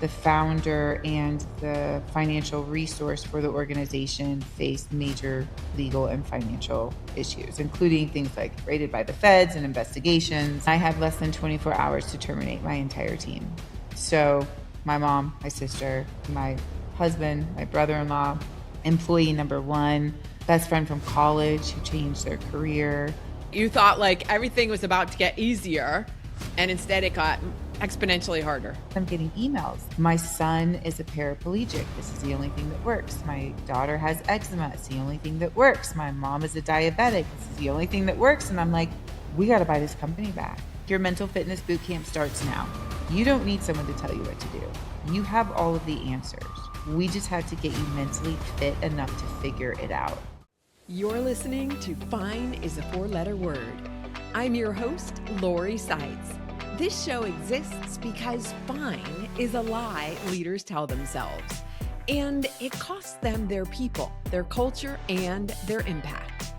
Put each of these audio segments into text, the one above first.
the founder and the financial resource for the organization faced major legal and financial issues, including things like raided by the feds and investigations. I had less than 24 hours to terminate my entire team. So my mom, my sister, my husband, my brother-in-law, employee number one, best friend from college who changed their career. You thought like everything was about to get easier, and instead it got exponentially harder. I'm getting emails. My son is a paraplegic. This is the only thing that works. My daughter has eczema. It's the only thing that works. My mom is a diabetic. This is the only thing that works. And I'm like, we got to buy this company back. Your mental fitness boot camp starts now. You don't need someone to tell you what to do. You have all of the answers. We just had to get you mentally fit enough to figure it out. You're listening to Fine is a Four-Letter Word. I'm your host, Lori Seitz. This show exists because fine is a lie leaders tell themselves, and it costs them their people, their culture, and their impact.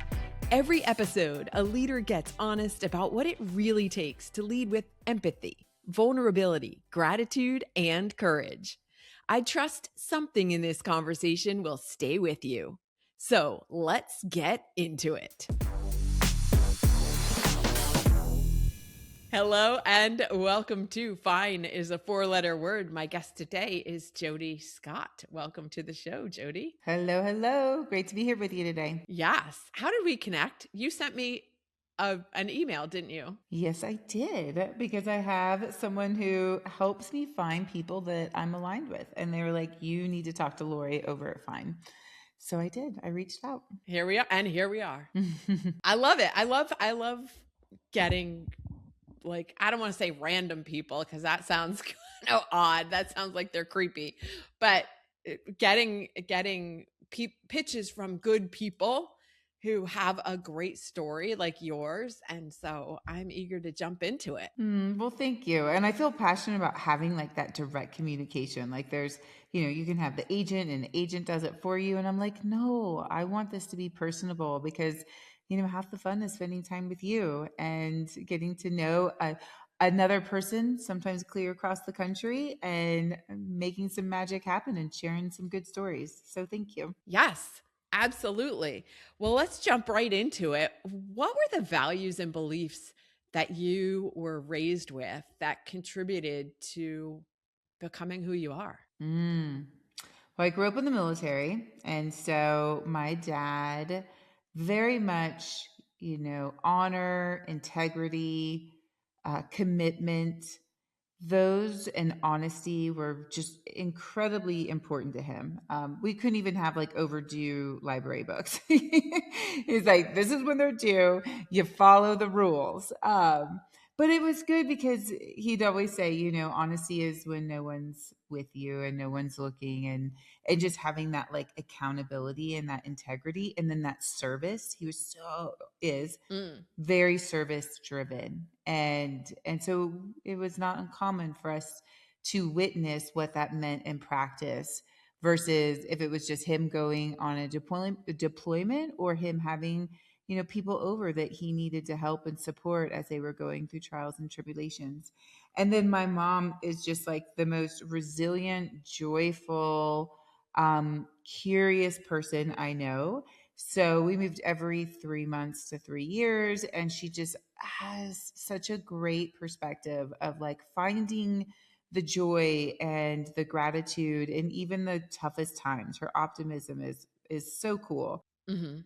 Every episode, a leader gets honest about what it really takes to lead with empathy, vulnerability, gratitude, and courage. I trust something in this conversation will stay with you. So let's get into it. Hello and welcome to Fine is a Four-Letter Word. My guest today is Jodi Scott. Welcome to the show, Jodi. Hello, hello. Great to be here with you today. Yes. How did we connect? You sent me an email, didn't you? Yes, I did, because I have someone who helps me find people that I'm aligned with. And they were like, you need to talk to Lori over at Fine. So I did. I reached out. Here we are. And here we are. I love it. I love getting, like, I don't want to say random people because that sounds kind of odd. That sounds like they're creepy. But getting pitches from good people who have a great story like yours. And so I'm eager to jump into it. Well, thank you. And I feel passionate about having like that direct communication. Like there's, you can have the agent and the agent does it for you. And I'm like, no, I want this to be personable because, half the fun is spending time with you and getting to know another person, sometimes clear across the country, and making some magic happen and sharing some good stories. So thank you. Yes. Absolutely. Well, let's jump right into it. What were the values and beliefs that you were raised with that contributed to becoming who you are? Well, I grew up in the military. And so my dad very much, honor, integrity, commitment, those and honesty were just incredibly important to him. We couldn't even have like overdue library books. He's like, this is when they're due. You follow the rules. But it was good because he'd always say, honesty is when no one's with you and no one's looking, and just having that like accountability and that integrity, and then that service. He was very service driven, and so it was not uncommon for us to witness what that meant in practice versus if it was just him going on a deployment or him having people over that he needed to help and support as they were going through trials and tribulations. And then my mom is just like the most resilient, joyful, curious person I know. So we moved every 3 months to 3 years, and she just has such a great perspective of like finding the joy and the gratitude and even the toughest times. Her optimism is so cool. Mm-hmm.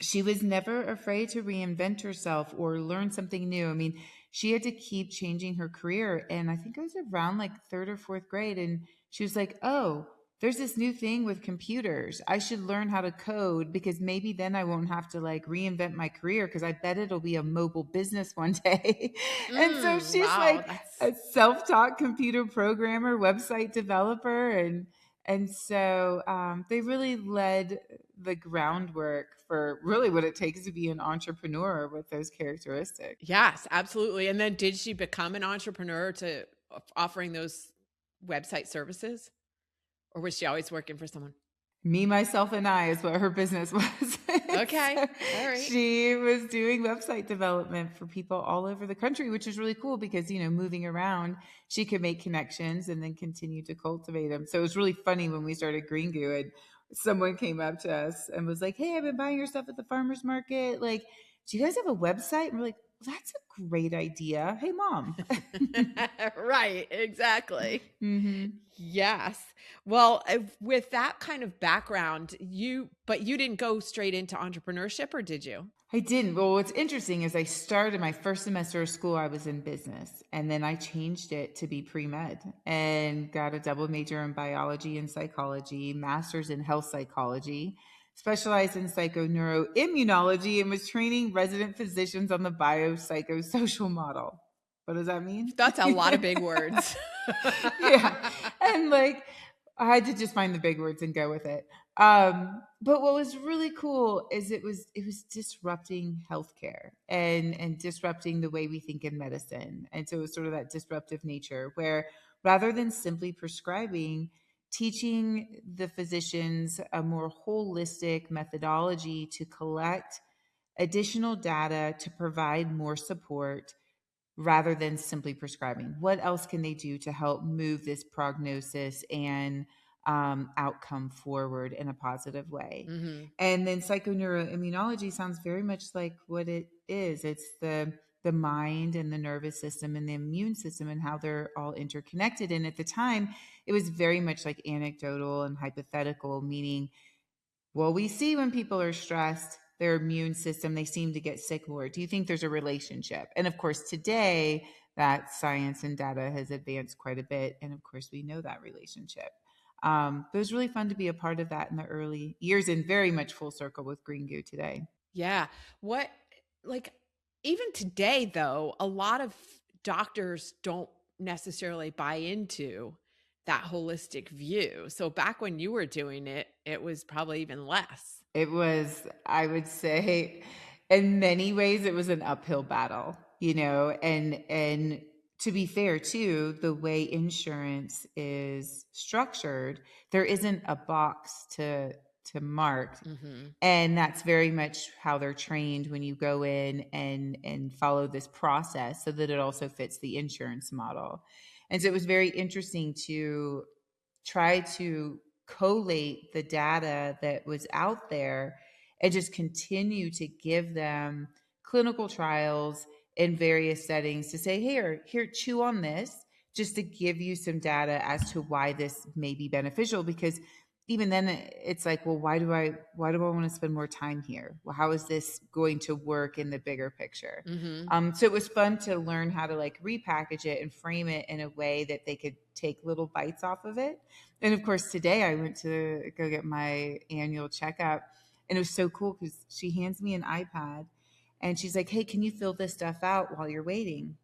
She was never afraid to reinvent herself or learn something new. I mean, she had to keep changing her career. And I think I was around like third or fourth grade. And she was like, oh, there's this new thing with computers. I should learn how to code because maybe then I won't have to like reinvent my career because I bet it'll be a mobile business one day. And so she's like a self-taught computer programmer, website developer. And so they really led the groundwork for really what it takes to be an entrepreneur with those characteristics. Yes, absolutely. And then did she become an entrepreneur to offering those website services? Or was she always working for someone? Me, myself, and I is what her business was. Okay. So All right. she was doing website development for people all over the country, which is really cool because, moving around, she could make connections and then continue to cultivate them. So it was really funny when we started Green Goo and someone came up to us and was like, "Hey, I've been buying your stuff at the farmer's market. Like, do you guys have a website?" And we're like, well, "That's a great idea. Hey, mom." Right, exactly. hmm Yes. Well, with that kind of background, but you didn't go straight into entrepreneurship, or did you? I didn't. Well, what's interesting is I started my first semester of school, I was in business, and then I changed it to be pre med and got a double major in biology and psychology, master's in health psychology, specialized in psychoneuroimmunology, and was training resident physicians on the biopsychosocial model. What does that mean? That's a lot of big words. Yeah. And like I had to just find the big words and go with it. But what was really cool is it was disrupting healthcare and disrupting the way we think in medicine. And so it was sort of that disruptive nature where rather than simply prescribing, teaching the physicians a more holistic methodology to collect additional data to provide more support rather than simply prescribing. What else can they do to help move this prognosis and outcome forward in a positive way? hmm And then psychoneuroimmunology sounds very much like what it is. It's the mind and the nervous system and the immune system and how they're all interconnected. And at the time, it was very much like anecdotal and hypothetical, meaning well, we see when people are stressed, their immune system, they seem to get sick more. Do you think there's a relationship? And of course, today, that science and data has advanced quite a bit. And of course, we know that relationship. But it was really fun to be a part of that in the early years and very much full circle with Green Goo today. Yeah. What, like, even today, though, a lot of doctors don't necessarily buy into that holistic view. So back when you were doing it, it was probably even less. It was, I would say, in many ways, it was an uphill battle, and to be fair too, the way insurance is structured, there isn't a box to mark. hmm And that's very much how they're trained when you go in and follow this process so that it also fits the insurance model. And so it was very interesting to try to collate the data that was out there and just continue to give them clinical trials in various settings to say, here, chew on this, just to give you some data as to why this may be beneficial. Because even then it's like, well, why do I want to spend more time here? Well, how is this going to work in the bigger picture? hmm So it was fun to learn how to like repackage it and frame it in a way that they could take little bites off of it. And of course, today I went to go get my annual checkup, and it was so cool because she hands me an iPad and she's like, "Hey, can you fill this stuff out while you're waiting?"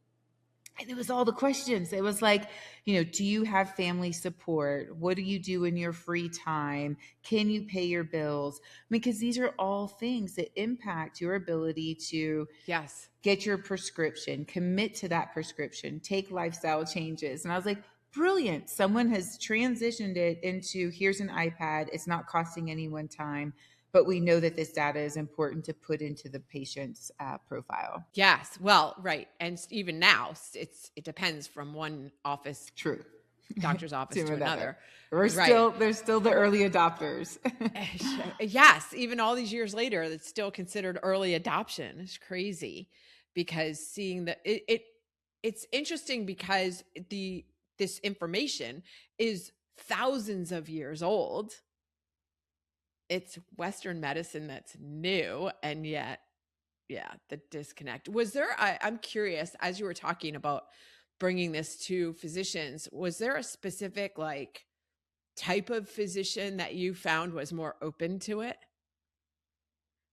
And it was all the questions. It was like, do you have family support? What do you do in your free time? Can you pay your bills? I mean, because these are all things that impact your ability to Yes. get your prescription, commit to that prescription, take lifestyle changes. And I was like, brilliant. Someone has transitioned it into here's an iPad. It's not costing anyone time, but we know that this data is important to put into the patient's profile. Yes. Well, right. And even now, it depends from one office, True. doctor's office, To to another. another. Right. There's still the early adopters. Yes, even all these years later, it's still considered early adoption. It's crazy because seeing it's interesting because this information is thousands of years old. It's Western medicine that's new, and yet, yeah, the disconnect. I'm curious, as you were talking about bringing this to physicians, was there a specific like type of physician that you found was more open to it?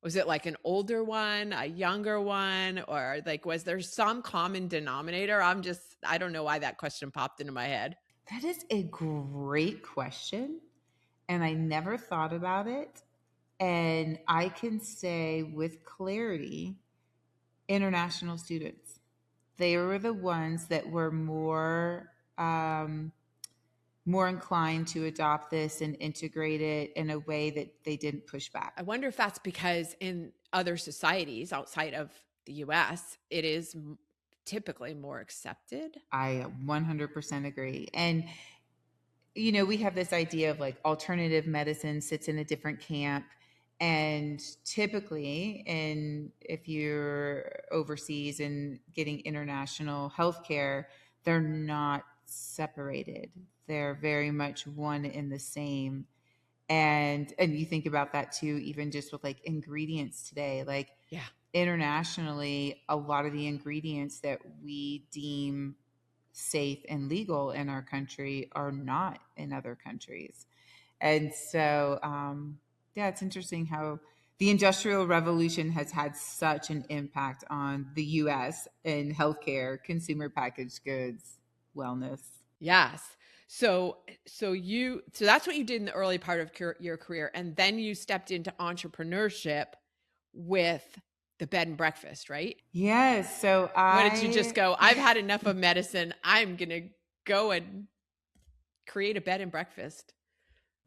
Was it like an older one, a younger one, or like was there some common denominator? I don't know why that question popped into my head. That is a great question. And I never thought about it. And I can say with clarity, international students. They were the ones that were more more inclined to adopt this and integrate it in a way that they didn't push back. I wonder if that's because in other societies outside of the US, it is typically more accepted. I 100% agree. And, you know, we have this idea of like alternative medicine sits in a different camp. And typically, if you're overseas and getting international healthcare, they're not separated. They're very much one in the same. And you think about that too, even just with like ingredients today, like Yeah. internationally, a lot of the ingredients that we deem safe and legal in our country are not in other countries. And so, yeah, it's interesting how the Industrial Revolution has had such an impact on the US in healthcare, consumer packaged goods, wellness. Yes. So that's what you did in the early part of your career, and then you stepped into entrepreneurship with the bed and breakfast, right? Yes. So What did you just I go, I've had enough of medicine. I'm going to go and create a bed and breakfast.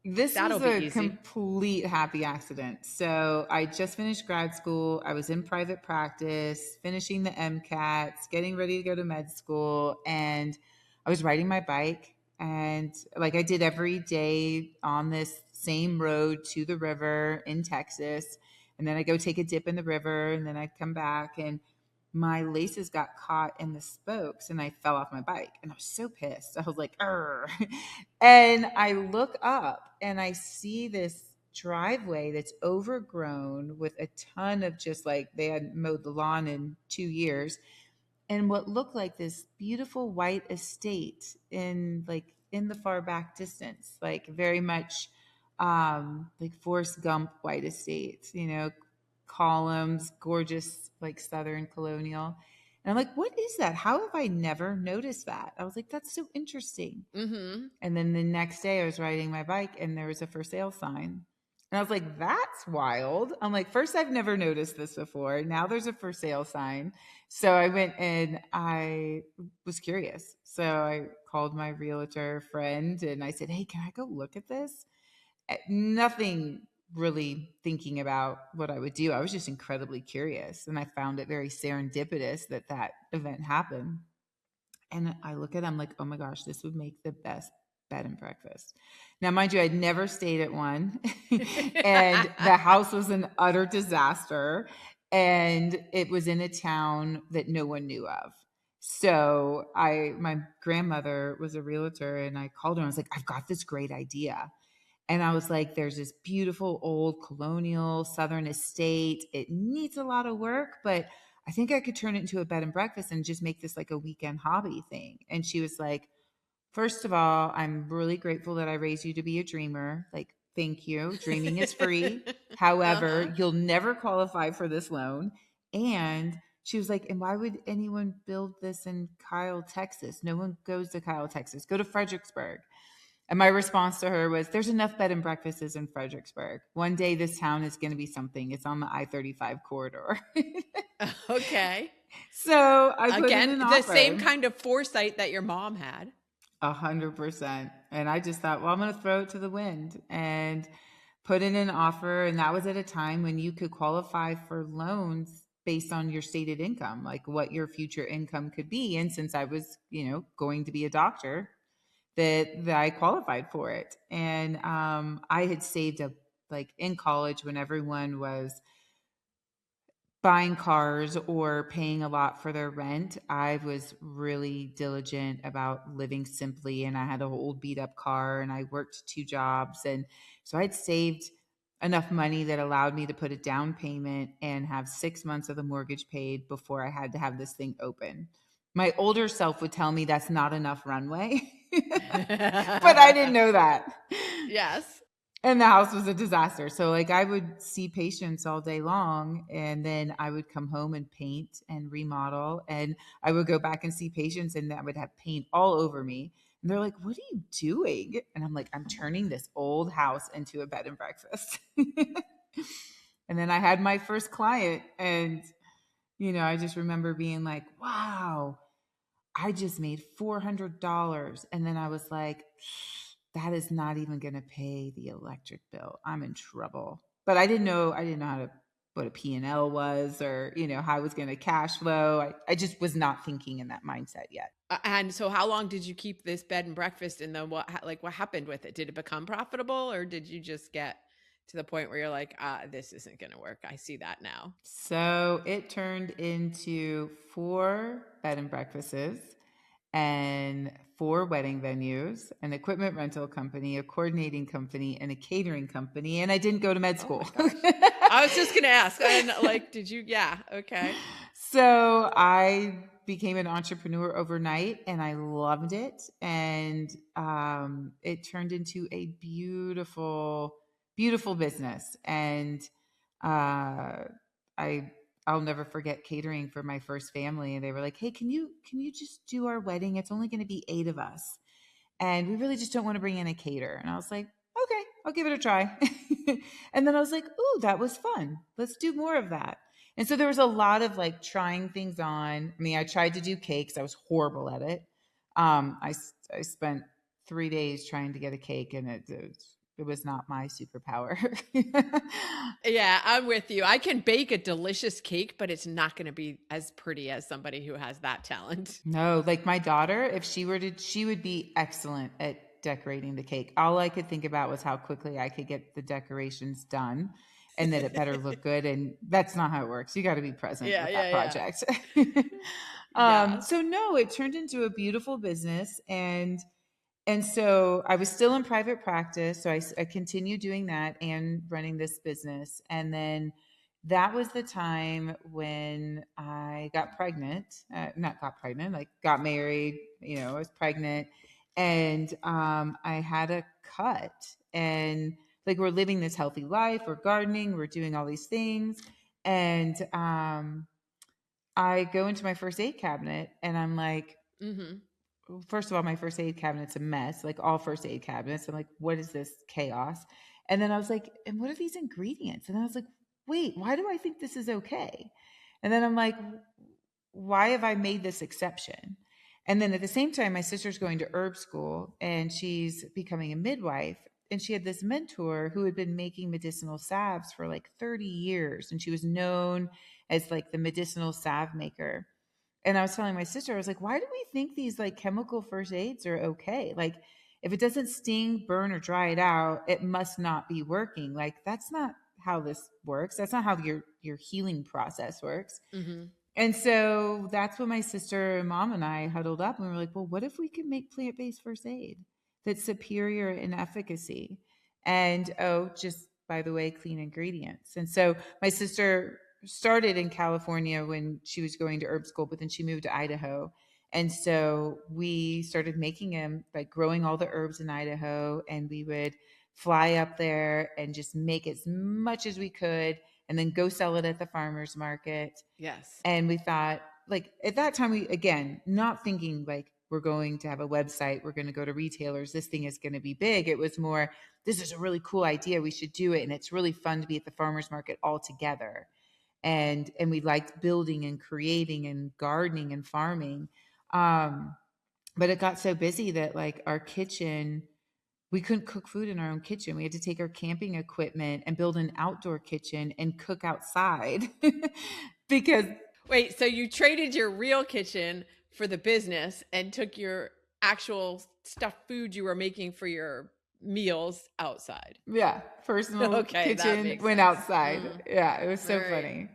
This That'll was be a easy. complete happy accident. So I just finished grad school. I was in private practice, finishing the MCATs, getting ready to go to med school, and I was riding my bike. And like I did every day on this same road to the river in Texas. And then I go take a dip in the river, and then I'd come back, and my laces got caught in the spokes and I fell off my bike. And I was so pissed. I was like, "Arr." And I look up and I see this driveway that's overgrown with a ton of just like they had mowed the lawn in 2 years, and what looked like this beautiful white estate in the far back distance, like very much like Forrest Gump white estates, you know, columns, gorgeous like Southern colonial. And I'm like, what is that? How have I never noticed that? I was like, that's so interesting. Mm-hmm. And then the next day I was riding my bike and there was a for sale sign. And I was like, that's wild. I'm like, first, I've never noticed this before. Now there's a for sale sign. So I went and I was curious. So I called my realtor friend and I said, hey, can I go look at this? Nothing really thinking about what I would do. I was just incredibly curious. And I found it very serendipitous that that event happened. And I look at it, I'm like, oh my gosh, this would make the best bed and breakfast. Now, mind you, I'd never stayed at one, and the house was an utter disaster, and it was in a town that no one knew of. So my grandmother was a realtor, and I called her. And I was like, I've got this great idea. And I was like, there's this beautiful old colonial Southern estate. It needs a lot of work, but I think I could turn it into a bed and breakfast and just make this like a weekend hobby thing. And she was like, first of all, I'm really grateful that I raised you to be a dreamer. Like, thank you. Dreaming is free. Uh-huh. However, you'll never qualify for this loan. And she was like, and why would anyone build this in Kyle, Texas? No one goes to Kyle, Texas. Go to Fredericksburg. And my response to her was, there's enough bed and breakfasts in Fredericksburg. One day this town is going to be something. It's on the I-35 corridor. Okay. So I put in Again, an the same offer. kind of foresight that your mom had. 100%. And I just thought, well, I'm going to throw it to the wind and put in an offer. And that was at a time when you could qualify for loans based on your stated income, like what your future income could be. And since I was, you know, going to be a doctor, that I qualified for it. And I had saved up like in college when everyone was buying cars or paying a lot for their rent. I was really diligent about living simply, and I had an old beat up car and I worked two jobs. And so I'd saved enough money that allowed me to put a down payment and have 6 months of the mortgage paid before I had to have this thing open. My older self would tell me that's not enough runway, but I didn't know that. Yes. And the house was a disaster. So like I would see patients all day long and then I would come home and paint and remodel, and I would go back and see patients and I would have paint all over me. And they're like, "What are you doing?" And I'm like, "I'm turning this old house into a bed and breakfast." And then I had my first client, and you know, I just remember being like, "Wow, I just made $400." And then I was like, that is not even going to pay the electric bill. I'm in trouble. But I didn't know how to what a P&L was, or, how I was going to cash flow. I just was not thinking in that mindset yet. And so how long did you keep this bed and breakfast, and then what happened with it? Did it become profitable, or did you just get to the point where you're like, this isn't going to work? I see that now. So it turned into 4 bed and breakfasts and 4 wedding venues, an equipment rental company, a coordinating company, and a catering company. And I didn't go to med Oh school. my gosh. I was just going to ask, and like, did you? Yeah. Okay. So I became an entrepreneur overnight, and I loved it. And it turned into a beautiful, beautiful business. And uh, I'll never forget catering for my first family. And they were like, "Hey, can you just do our wedding? It's only going to be 8 of us, and we really just don't want to bring in a caterer." And I was like, "Okay, I'll give it a try." And then I was like, "Ooh, that was fun. Let's do more of that." And so there was a lot of like trying things on. I mean, I tried to do cakes. I was horrible at it. I spent 3 days trying to get a cake, and it was not my superpower. Yeah, I'm with you. I can bake a delicious cake, but it's not going to be as pretty as somebody who has that talent. No, like my daughter, if she would be excellent at decorating the cake. All I could think about was how quickly I could get the decorations done and that it better look good. And that's not how it works. You got to be present Yeah, with that yeah, project. yeah. Yes. So no, it turned into a beautiful business. And so I was still in private practice. So I continued doing that and running this business. And then that was the time when I got pregnant, not got pregnant, like got married, I was pregnant, and I had a cut. And like we're living this healthy life, we're gardening, we're doing all these things. And I go into my first aid cabinet and I'm like, Mhm. first of all, my first aid cabinet's a mess, like all first aid cabinets. I'm like, what is this chaos? And then I was like, and what are these ingredients? And I was like, wait, why do I think this is okay? And then I'm like, why have I made this exception? And then at the same time, my sister's going to herb school and she's becoming a midwife. And she had this mentor who had been making medicinal salves for like 30 years. And she was known as like the medicinal salve maker. And I was telling my sister, I was like, why do we think these like chemical first aids are okay? Like, if it doesn't sting, burn, or dry it out, it must not be working. Like, that's not how this works. That's not how your healing process works. Mhm. And so that's when my sister and mom and I huddled up and we were like, well, what if we could make plant based first aid that's superior in efficacy? And just by the way, clean ingredients. And so my sister started in California when she was going to herb school, but then she moved to Idaho. And so we started making them, like growing all the herbs in Idaho, and we would fly up there and just make as much as we could and then go sell it at the farmer's market. Yes. And we thought, like, at that time, we, again, not thinking like we're going to have a website, we're going to go to retailers, this thing is going to be big. It was more, this is a really cool idea, we should do it. And it's really fun to be at the farmer's market all together. And we liked building and creating and gardening and farming. But it got so busy that like our kitchen, we couldn't cook food in our own kitchen. We had to take our camping equipment and build an outdoor kitchen and cook outside because Wait, so you traded your real kitchen for the business and took your actual stuffed food you were making for your meals outside. yeah, personal Okay, that kitchen makes went sense. outside. Yeah, it was All so right. funny.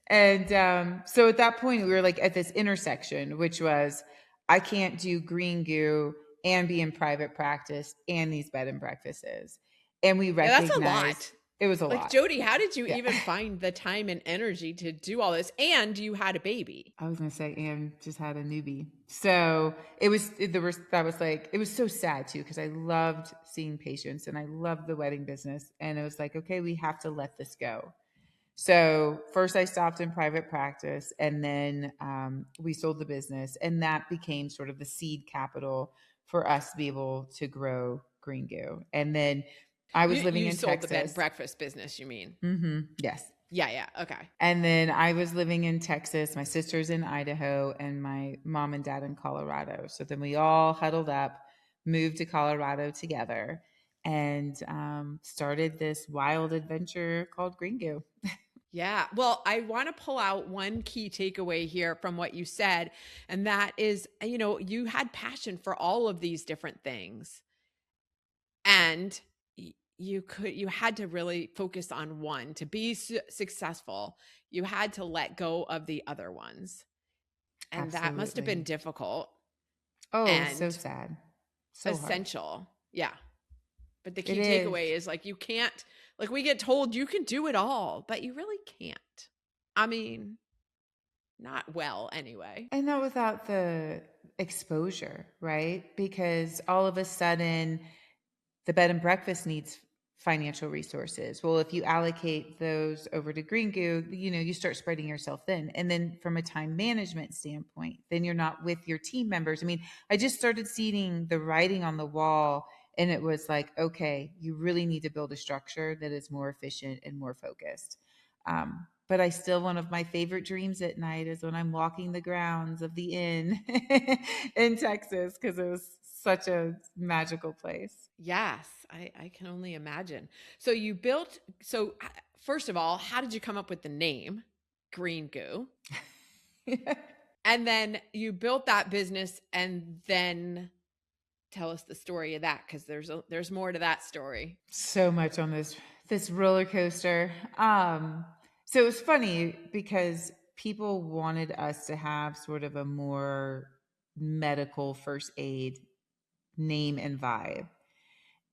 And so at that point, we were like at this intersection, which was I can't do Green Goo and be in private practice and these bed and breakfasts. And we Yeah, that's a recognized lot. it was a Like, lot. Jodi, how did you Yeah. even find the time and energy to do all this? And you had a baby. I was gonna say, and just had a newbie. So it was there was that was like it was so sad too because I loved seeing patients and I loved the wedding business. And it was like, okay, we have to let this go. So first I stopped in private practice and then we sold the business and that became sort of the seed capital for us to be able to grow Green Goo. And then I was living You in sold the bed and Texas. breakfast business, you mean? Yes. Yeah, yeah. Okay. And then I was living in Texas. My sister's in Idaho and my mom and dad in Colorado. So then we all huddled up. moved to Colorado together, and started this wild adventure called Green Goo. Yeah. Well, I want to pull out one key takeaway here from what you said, and that is, you had passion for all of these different things. And you had to really focus on one to be successful. You had to let go of the other ones. And that must have been Absolutely. difficult Oh, so and sad. So hard. essential. Yeah. But the It key is. takeaway is like you can't, like we get told you can do it all, but you really can't. I mean, not well anyway. And not without the exposure, right? Because all of a sudden, the bed and breakfast needs financial resources. Well, if you allocate those over to Green Goo, you start spreading yourself thin. And then from a time management standpoint, then you're not with your team members. I mean, I just started seeing the writing on the wall, and it was like, okay, you really need to build a structure that is more efficient and more focused. But I still, one of my favorite dreams at night is when I'm walking the grounds of the inn in Texas, because it was such a magical place. Yes, I can only imagine. So you built, so first of all, how did you come up with the name Green Goo? And then you built that business and then tell us the story of that because there's more to that story. So much on this roller coaster. So it was funny because people wanted us to have sort of a more medical first aid name and vibe.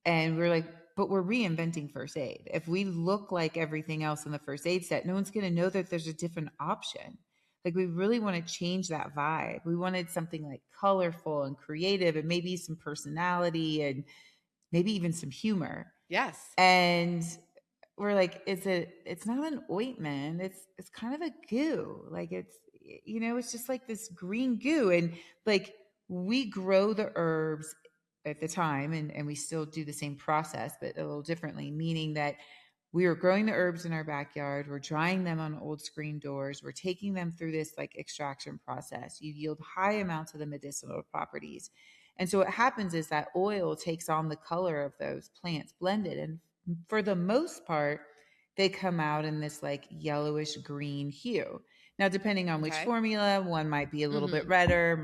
And we're like, but we're reinventing first aid. If we look like everything else in the first aid set, no one's going to know that there's a different option. Like, we really want to change that vibe. We wanted something like colorful and creative and maybe some personality and maybe even some humor. Yes. And we're like, it's not an ointment. It's kind of a goo. Like, it's just like this green goo. And like, we grow the herbs at the time, and we still do the same process, but a little differently, meaning that we were growing the herbs in our backyard. We're drying them on old screen doors. We're taking them through this like extraction process. You yield high amounts of the medicinal properties. And so what happens is that oil takes on the color of those plants blended. And for the most part, they come out in this like yellowish green hue. Now, depending on which Okay. formula, one might be a little bit Mm-hmm. redder,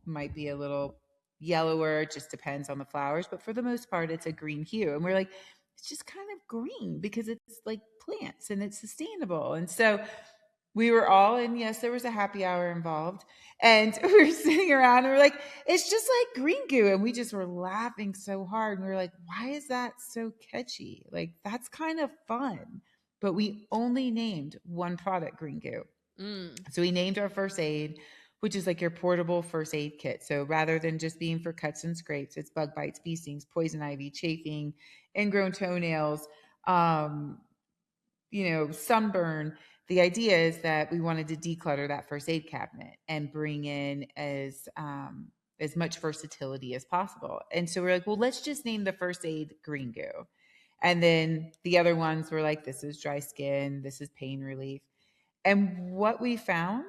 might be a little yellower. It just depends on the flowers. But for the most part, it's a green hue. And we're like, it's just kind of green because it's like plants and it's sustainable. And so we were all, and yes, there was a happy hour involved. And we were sitting around and we're like, it's just like Green Goo. And we just were laughing so hard. And we were like, why is that so catchy? Like, that's kind of fun. But we only named one product Green Goo. Mm. So we named our first aid, which is like your portable first aid kit. So rather than just being for cuts and scrapes, it's bug bites, bee stings, poison ivy, chafing, ingrown toenails, um, sunburn. The idea is that we wanted to declutter that first aid cabinet and bring in as much versatility as possible. And so we're like, well, let's just name the first aid Green Goo. And then the other ones were like, this is dry skin, this is pain relief. And what we found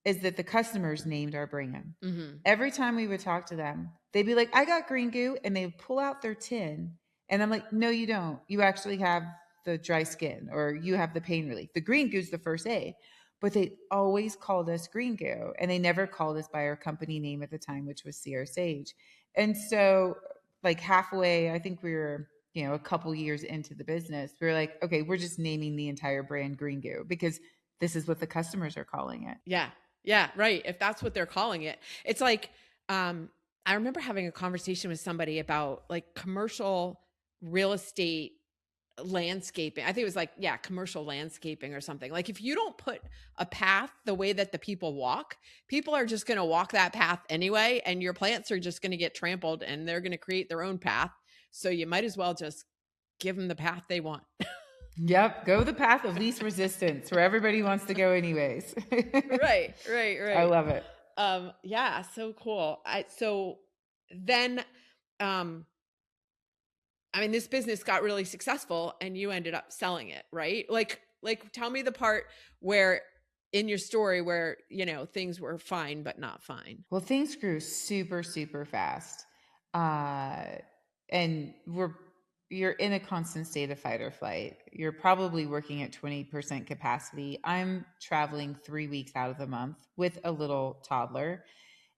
is that the customers named our brand. Mm-hmm. Every time we would talk to them, they'd be like, I got Green Goo. And they'd pull out their tin. And I'm like, no, you don't. You actually have the dry skin or you have the pain relief. The Green Goo's the first aid. But they always called us Green Goo. And they never called us by our company name at the time, which was Sierra Sage. And so, like halfway, I think we were a couple years into the business, we were like, okay, we're just naming the entire brand Green Goo because this is what the customers are calling it. Yeah. Yeah. Right. If that's what they're calling it, it's like, I remember having a conversation with somebody about like commercial real estate landscaping. I think it was like, yeah, commercial landscaping or something. Like if you don't put a path the way that the people walk, people are just going to walk that path anyway. And your plants are just going to get trampled and they're going to create their own path. So you might as well just give them the path they want. Yep, go the path of least resistance where everybody wants to go anyways. Right, I right. love it. Yeah, so cool. So then, um, I mean, this business got really successful and you ended up selling it, right? Like tell me the part where in your story where, things were fine, but not fine. Well, things grew super, super fast. uh, and you're in a constant state of fight or flight. You're probably working at 20% capacity. I'm traveling 3 weeks out of the month with a little toddler,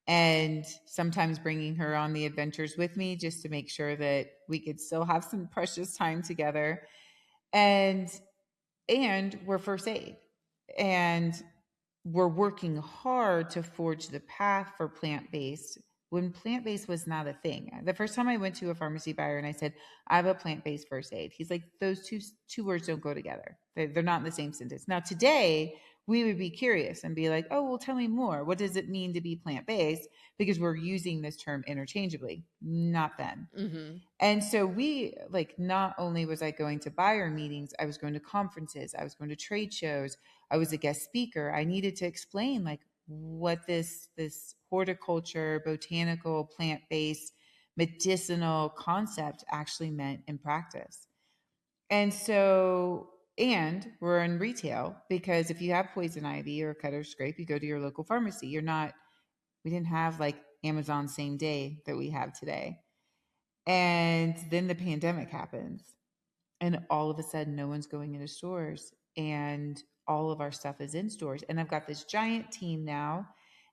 and sometimes bringing her on the adventures with me just to make sure that we could still have some precious time together. And and we're first aid, and we're working hard to forge the path for plant-based when plant-based was not a thing. The first time I went to a pharmacy buyer and I said, I have a plant-based first aid, he's like, those two words don't go together. They're not in the same sentence. Now today we would be curious and be like, oh, well, tell me more. What does it mean to be plant-based? Because we're using this term interchangeably. Not then. Mm-hmm. And so we, like, not only was I going to buyer meetings, I was going to conferences, I was going to trade shows, I was a guest speaker. I needed to explain like what this horticulture, botanical, plant-based, medicinal concept actually meant in practice. And so, and we're in retail because if you have poison ivy or cut or scrape, you go to your local pharmacy. You're not, we didn't have like Amazon same day that we have today. And then the pandemic happens, and all of a sudden, no one's going into stores, and all of our stuff is in stores. And I've got this giant team now,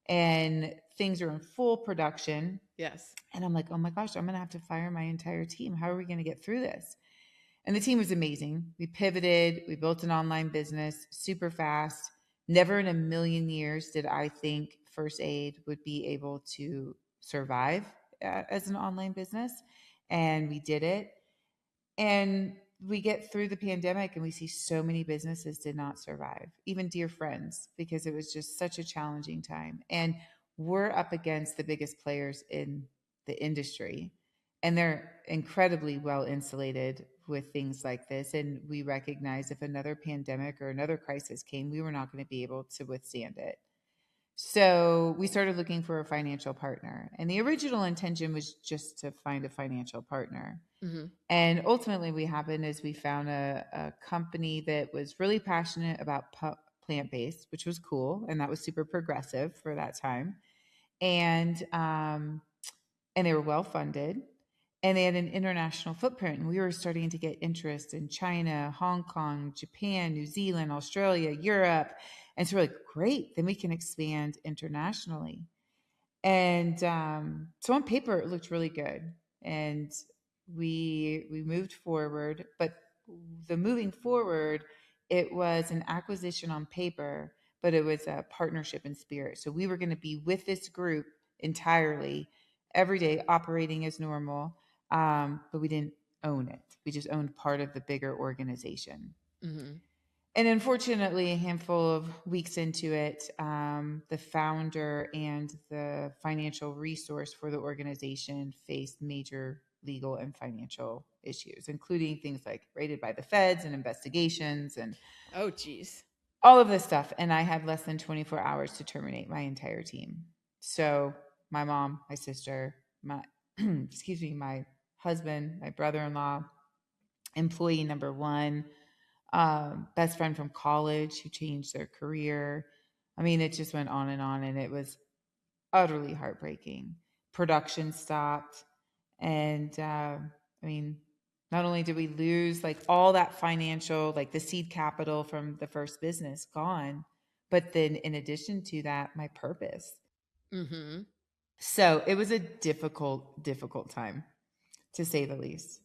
and things are in full production. Yes. And I'm like, oh my gosh, I'm going to have to fire my entire team. How are we going to get through this? And the team was amazing. We pivoted, we built an online business super fast. Never in a million years did I think First Aid would be able to survive as an online business. And we did it. And we get through the pandemic and we see so many businesses did not survive, even dear friends, because it was just such a challenging time. And we're up against the biggest players in the industry, and they're incredibly well insulated with things like this. And we recognize if another pandemic or another crisis came, we were not going to be able to withstand it. So we started looking for a financial partner. And the original intention was just to find a financial partner. Mm-hmm. And ultimately, what happened is we found a company that was really passionate about plant based, which was cool, and that was super progressive for that time. And and they were well funded, and they had an international footprint. And we were starting to get interest in China, Hong Kong, Japan, New Zealand, Australia, Europe, and so we're like, great, then we can expand internationally. And so on paper, it looked really good, and we moved forward. But the moving forward, it was an acquisition on paper, but it was a partnership in spirit. So we were going to be with this group entirely, every day, operating as normal, but we didn't own it. We just owned part of the bigger organization. Mm-hmm. And unfortunately, a handful of weeks into it, the founder and the financial resource for the organization faced major legal and financial issues, including things like raided by the feds and investigations and Oh, geez. all of this stuff. And I had less than 24 hours to terminate my entire team. So my mom, my sister, my excuse me, my husband, my brother-in-law, employee number one, best friend from college who changed their career. I mean, it just went on, and it was utterly heartbreaking. Production stopped, and I mean, not only did we lose like all that financial, like the seed capital from the first business gone, but then in addition to that, my purpose. Mm-hmm. So it was a difficult time, to say the least.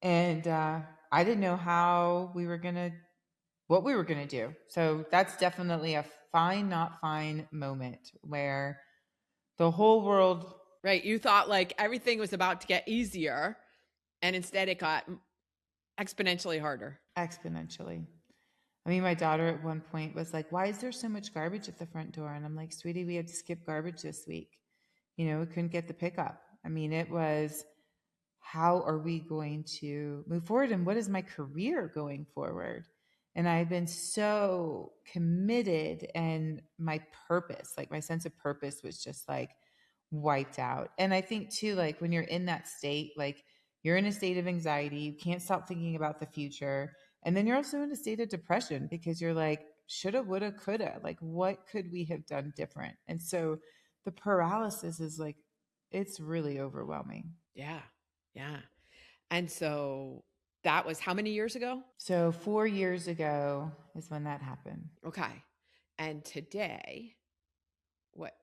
And I didn't know how we were gonna what we were going to do. So that's definitely a fine, not fine moment where the whole world Right. You thought like everything was about to get easier, and instead it got exponentially harder. exponentially. I mean, my daughter at one point was like, why is there so much garbage at the front door? And I'm like, sweetie, we had to skip garbage this week. You know, we couldn't get the pickup. I mean, it was, how are we going to move forward? And what is my career going forward? And I've been so committed, and my purpose, like my sense of purpose was just like wiped out. And I think too, like when you're in that state, like you're in a state of anxiety, you can't stop thinking about the future. And then you're also in a state of depression because you're like, shoulda, woulda, coulda. Like, what could we have done different? And so the paralysis is like it's really overwhelming. Yeah. Yeah. And so that was how many years ago? So 4 years ago is when that happened. Okay. And today,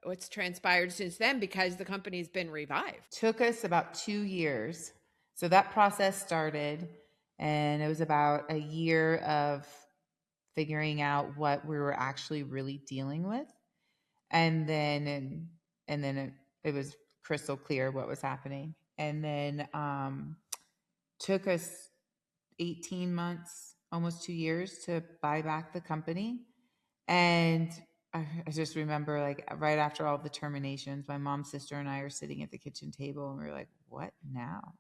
what's transpired since then, because the company's been revived? Took us about 2 years. So that process started, and it was about a year of figuring out what we were actually really dealing with. And then it was crystal clear what was happening. And then took us 18 months, almost 2 years, to buy back the company. And I just remember, like, right after all the terminations, my mom, sister, and I are sitting at the kitchen table, and we were like, what now?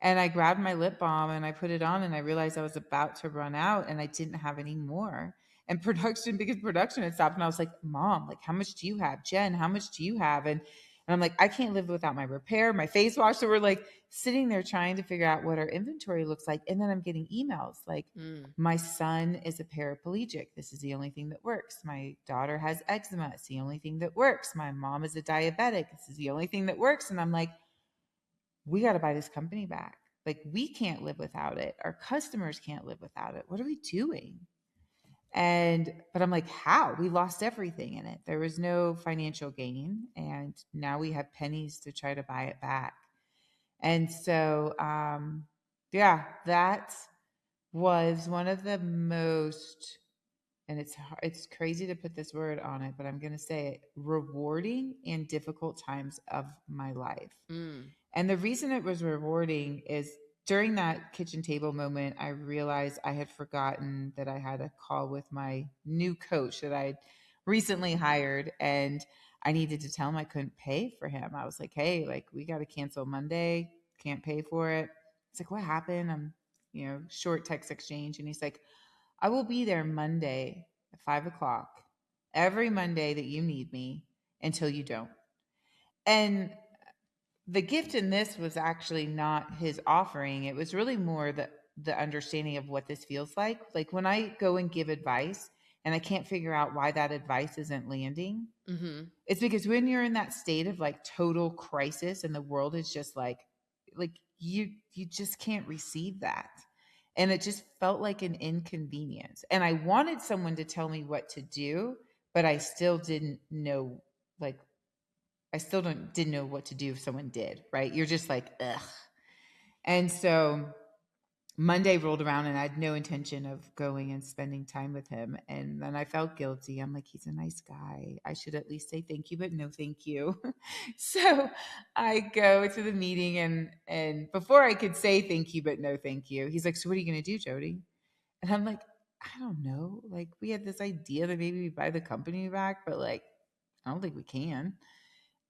And I grabbed my lip balm and I put it on, and I realized I was about to run out and I didn't have any more. And because production had stopped, and I was like, Mom, like, how much do you have? Jen, how much do you have? And I'm like, I can't live without my repair, my face wash. So we're like sitting there trying to figure out what our inventory looks like. And then I'm getting emails like, Mm. my son is a paraplegic. This is the only thing that works. My daughter has eczema. It's the only thing that works. My mom is a diabetic. This is the only thing that works. And I'm like, we got to buy this company back. Like, we can't live without it. Our customers can't live without it. What are we doing? But I'm like, how? We lost everything in it. There was no financial gain. And now we have pennies to try to buy it back. And so, yeah, that was one of the most, and it's crazy to put this word on it, but I'm going to say it, rewarding and difficult times of my life. Mm. And the reason it was rewarding is during that kitchen table moment, I realized I had forgotten that I had a call with my new coach that I'd recently hired, and I needed to tell him I couldn't pay for him. I was like, hey, like, we got to cancel Monday, can't pay for it. He's like, what happened? Short text exchange. And he's like, I will be there Monday at 5 o'clock, every Monday that you need me until you don't. And the gift in this was actually not his offering. It was really more the understanding of what this feels like. Like, when I go and give advice and I can't figure out why that advice isn't landing, Mm-hmm. it's because when you're in that state of like total crisis and the world is just like you just can't receive that. And it just felt like an inconvenience. And I wanted someone to tell me what to do, but I still didn't know, like, I still didn't know what to do if someone did, right? You're just like, ugh. And so Monday rolled around and I had no intention of going and spending time with him. And then I felt guilty. I'm like, he's a nice guy. I should at least say thank you, but no thank you. So I go to the meeting, and before I could say thank you, but no thank you, he's like, so what are you gonna do, Jodi? And I'm like, I don't know. Like, we had this idea that maybe we buy the company back, but like, I don't think we can.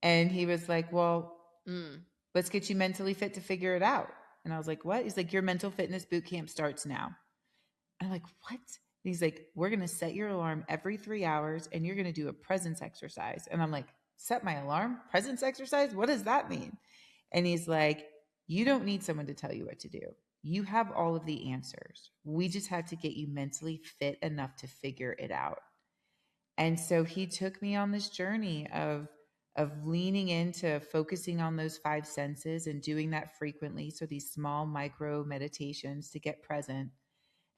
And he was like, well, Mm. let's get you mentally fit to figure it out. And I was like, what? He's like, your mental fitness boot camp starts now. And I'm like, what? And he's like, we're going to set your alarm every 3 hours and you're going to do a presence exercise. And I'm like, set my alarm? Presence exercise? What does that mean? And he's like, you don't need someone to tell you what to do. You have all of the answers. We just have to get you mentally fit enough to figure it out. And so he took me on this journey of leaning into focusing on those five senses and doing that frequently. So these small micro meditations to get present.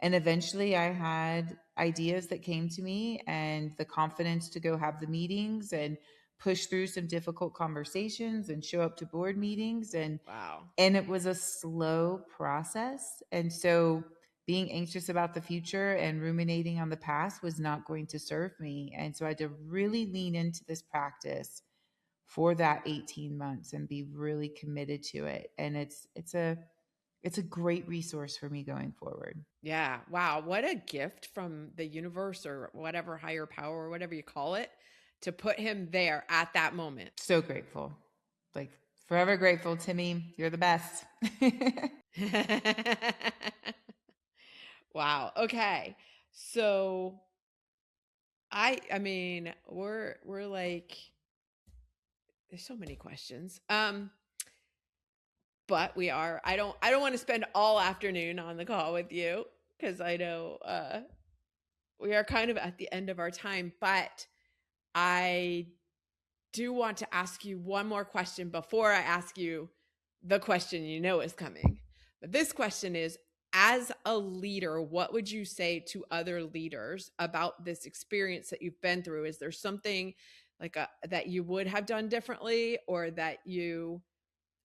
And eventually I had ideas that came to me and the confidence to go have the meetings and push through some difficult conversations and show up to board meetings. and Wow. and it was a slow process. And so being anxious about the future and ruminating on the past was not going to serve me. And so I had to really lean into this practice for that 18 months and be really committed to it. And it's a great resource for me going forward. Yeah. Wow. What a gift from the universe or whatever higher power or whatever you call it to put him there at that moment. So grateful. Like, forever grateful, Timmy. You're the best. Wow. Okay. So I mean, we're like there's so many questions. But I don't want to spend all afternoon on the call with you because I know we are kind of at the end of our time, but I do want to ask you one more question before I ask you the question you know is coming. But this question is, as a leader, what would you say to other leaders about this experience that you've been through? Is there something like that you would have done differently, or that you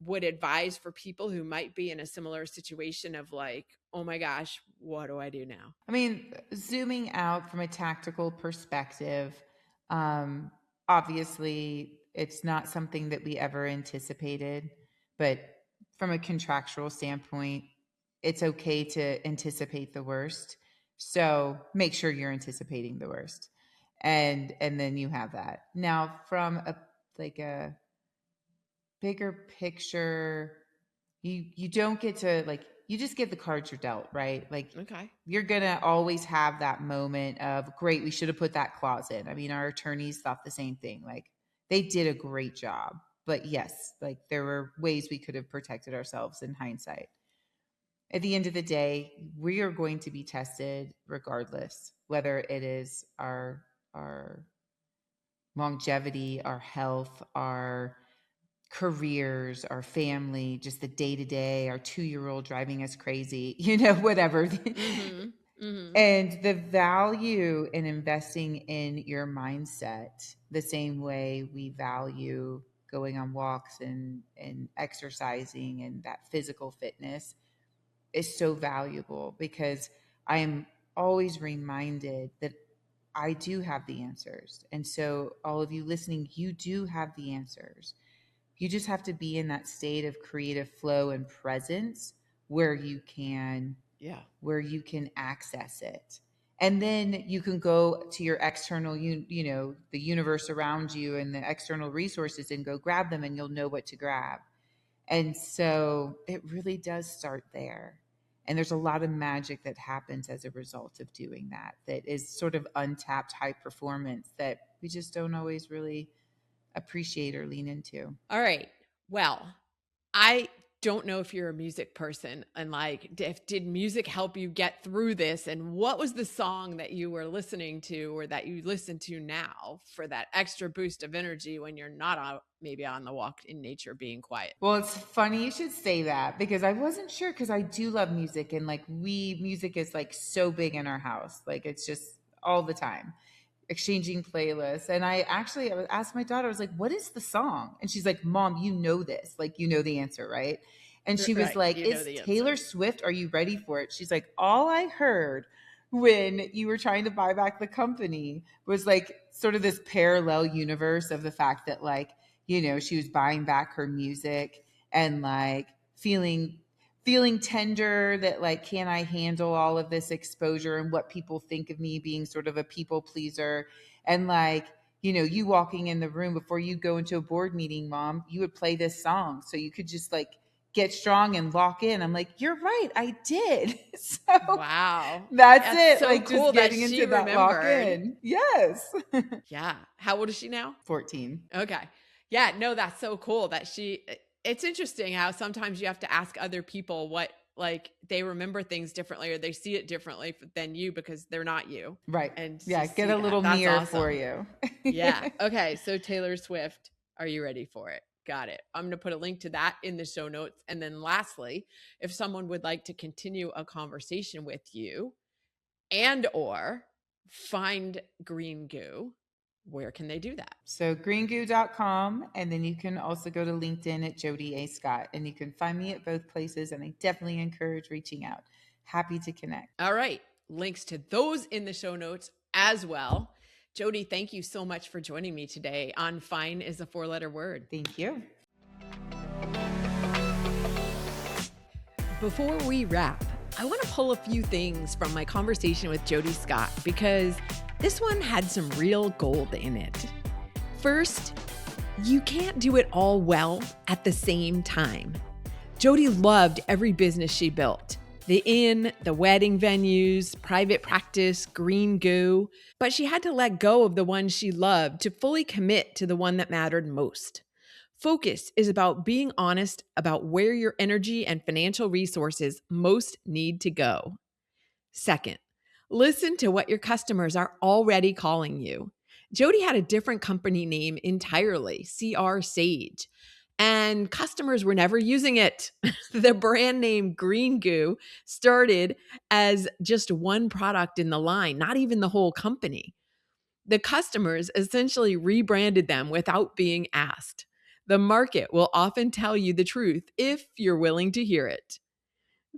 would advise for people who might be in a similar situation of like, oh my gosh, what do I do now? I mean, zooming out from a tactical perspective, um, obviously it's not something that we ever anticipated, but from a contractual standpoint, it's okay to anticipate the worst. So make sure you're anticipating the worst. And then you have that. Now from a bigger picture, you don't get to like, you just get the cards you're dealt, right? Like Okay. you're gonna always have that moment of, great, we should have put that clause in. I mean, our attorneys thought the same thing. Like they did a great job, but yes, like there were ways we could have protected ourselves in hindsight. At the end of the day, we are going to be tested regardless, whether it is our longevity, our health, our careers, our family, just the day to day, our 2 year old driving us crazy, whatever. Mm-hmm. Mm-hmm. And the value in investing in your mindset, the same way we value going on walks and exercising and that physical fitness, is so valuable, because I am always reminded that I do have the answers. And so, all of you listening, you do have the answers. You just have to be in that state of creative flow and presence where you can Yeah. access it. And then you can go to your external, the universe around you and the external resources, and go grab them, and you'll know what to grab. And so it really does start there. And there's a lot of magic that happens as a result of doing that, that is sort of untapped high performance that we just don't always really appreciate or lean into. All right. Well, I don't know if you're a music person, and like, did music help you get through this? And what was the song that you were listening to, or that you listen to now, for that extra boost of energy when you're not out, maybe on the walk in nature being quiet? Well, it's funny you should say that, because I wasn't sure, because I do love music, and like music is like so big in our house. Like it's just all the time exchanging playlists. And I asked my daughter, I was like, what is the song? And she's like, Mom, you know this. Like, you know the answer, right? And she was Right. like, You know is the Taylor answer. Swift, are you ready for it? She's like, all I heard when you were trying to buy back the company was like sort of this parallel universe of the fact that, like, she was buying back her music, and like feeling tender that, like, can I handle all of this exposure and what people think of me, being sort of a people pleaser. And like, you walking in the room before you go into a board meeting, Mom, you would play this song so you could just like get strong and lock in. I'm like, you're right, I did. So Wow. that's That's it. so Like just cool that getting she into that lock remembered. in. Yes. Yeah. How old is she now? 14. Okay. Yeah, no, that's so cool that it's interesting how sometimes you have to ask other people what, like, they remember things differently, or they see it differently than you, because they're not you. Right. And to Yeah. Get see a that, little that's mirror for awesome. you. Yeah. Okay. So Taylor Swift, are you ready for it? Got it. I'm going to put a link to that in the show notes. And then lastly, if someone would like to continue a conversation with you and or find Green Goo, where can they do that? So greengoo.com. And then you can also go to LinkedIn at Jodi A. Scott. And you can find me at both places. And I definitely encourage reaching out. Happy to connect. All right. Links to those in the show notes as well. Jodi, thank you so much for joining me today on Fine is a 4-letter word. Thank you. Before we wrap, I want to pull a few things from my conversation with Jodi Scott, because this one had some real gold in it. First, you can't do it all well at the same time. Jodi loved every business she built: the inn, the wedding venues, private practice, Green Goo. But she had to let go of the one she loved to fully commit to the one that mattered most. Focus is about being honest about where your energy and financial resources most need to go. Second, listen to what your customers are already calling you. Jodi had a different company name entirely, CR Sage, and customers were never using it. The brand name Green Goo started as just one product in the line, not even the whole company. The customers essentially rebranded them without being asked. The market will often tell you the truth if you're willing to hear it.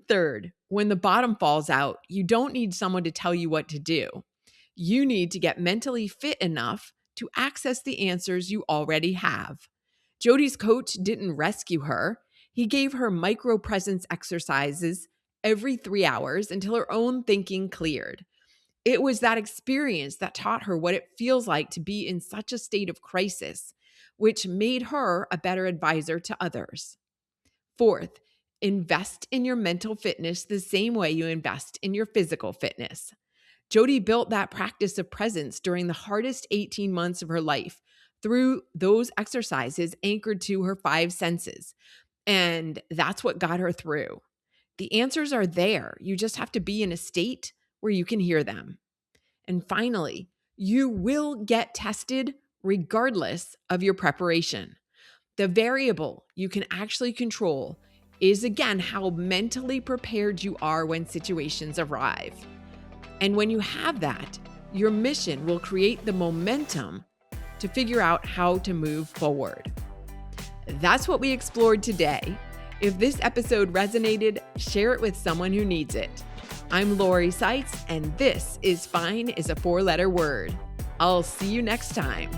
Third, when the bottom falls out, you don't need someone to tell you what to do. You need to get mentally fit enough to access the answers you already have. Jodi's coach didn't rescue her. He gave her micro presence exercises every 3 hours until her own thinking cleared. It was that experience that taught her what it feels like to be in such a state of crisis, which made her a better advisor to others. Fourth, invest in your mental fitness the same way you invest in your physical fitness. Jodi built that practice of presence during the hardest 18 months of her life through those exercises anchored to her 5 senses. And that's what got her through. The answers are there. You just have to be in a state where you can hear them. And finally, you will get tested regardless of your preparation. The variable you can actually control is, again, how mentally prepared you are when situations arrive. And when you have that, your mission will create the momentum to figure out how to move forward. That's what we explored today. If this episode resonated, share it with someone who needs it. I'm Lori Seitz, and this is Fine is a 4-letter word. I'll see you next time.